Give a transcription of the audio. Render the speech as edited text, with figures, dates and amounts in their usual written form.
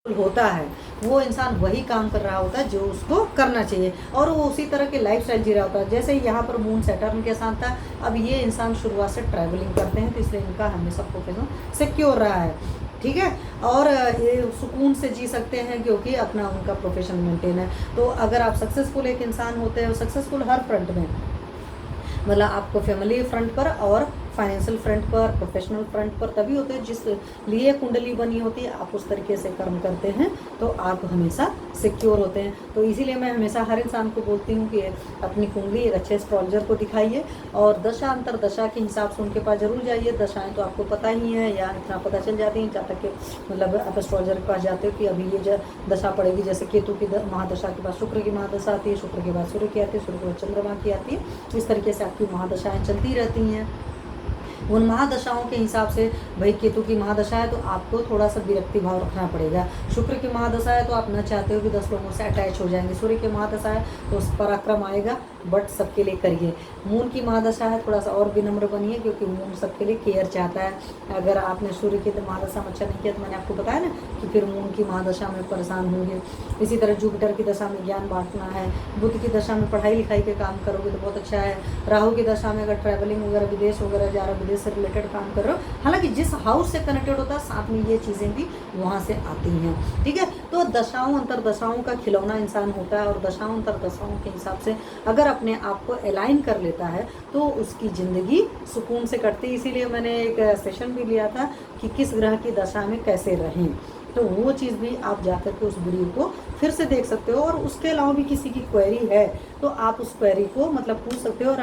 होता है, वो इंसान वही काम कर रहा होता है जो उसको करना चाहिए और वो उसी तरह के लाइफ़स्टाइल जी रहा होता है। जैसे यहाँ पर मून सैटर्न के साथ था, अब ये इंसान शुरुआत से ट्रैवलिंग करते हैं, तो इसलिए इनका हमेशा प्रोफेशन सिक्योर रहा है, ठीक है? और ये सुकून से जी सकते हैं क्योंकि अपना उनका प्रोफेशन मेंटेन है। तो अगर आप सक्सेसफुल एक इंसान होते हो, सक्सेसफुल हर फ्रंट में, मतलब आपको फैमिली फ्रंट पर और फाइनेंशियल फ्रंट पर, प्रोफेशनल फ्रंट पर तभी होते हैं जिस लिए कुंडली बनी होती है, आप उस तरीके से कर्म करते हैं तो आप हमेशा सिक्योर होते हैं। तो इसीलिए मैं हमेशा हर इंसान को बोलती हूँ कि अपनी कुंडली एक अच्छे एस्ट्रोलॉजर को दिखाइए और दशा अंतर दशा के हिसाब से उनके पास जरूर जाइए। दशाएं तो आपको पता ही है या इतना पता चल जाती हैं जहाँ तक कि मतलब आप एस्ट्रोलॉजर के पास जाते हो कि अभी ये दशा पड़ेगी। जैसे केतु की महादशा के बाद शुक्र की महादशा आती है, शुक्र के बाद सूर्य की आती है, सूर्य के बाद चंद्रमा की आती है। इस तरीके से आपकी महादशाएं चलती रहती हैं। उन महादशाओं के हिसाब से भाई केतु की महादशा है तो आपको थोड़ा सा विरक्ति भाव रखना पड़ेगा। शुक्र की महादशा है तो आप न चाहते हो कि 10 लोगों से अटैच हो जाएंगे। सूर्य की महादशा है तो उस पराक्रम आएगा, बट सबके लिए करिए। मून की महादशा है थोड़ा सा और विनम्र बनिए क्योंकि मून सबके लिए केयर चाहता है। अगर आपने सूर्य की महादशा में अच्छा नहीं किया तो मैंने आपको बताया ना कि फिर मून की महादशा में परेशान होंगे। इसी तरह जुपिटर की दशा में ज्ञान बांटना है, बुध की दशा में पढ़ाई लिखाई के काम करोगे तो बहुत अच्छा है। राहु की दशा में अगर ट्रैवलिंग वगैरह विदेश वगैरह जा रहे हो, विदेश से रिलेटेड काम कर रहे हो, हालांकि जिस हाउस से कनेक्टेड होता है साथ में ये चीज़ें भी वहाँ से आती हैं, ठीक है। तो दशाओं अंतर दशाओं का खिलौना इंसान होता है और दशाओं अंतर दशाओं के हिसाब से अगर अपने आप को अलाइन कर लेता है तो उसकी ज़िंदगी सुकून से कटती है। इसीलिए मैंने एक सेशन भी लिया था कि किस ग्रह की दशा में कैसे रहें, तो वो चीज़ भी आप जाकर के उस वीडियो को फिर से देख सकते हो। और उसके अलावा भी किसी की क्वेरी है तो आप उस क्वेरी को मतलब पूछ सकते हो। और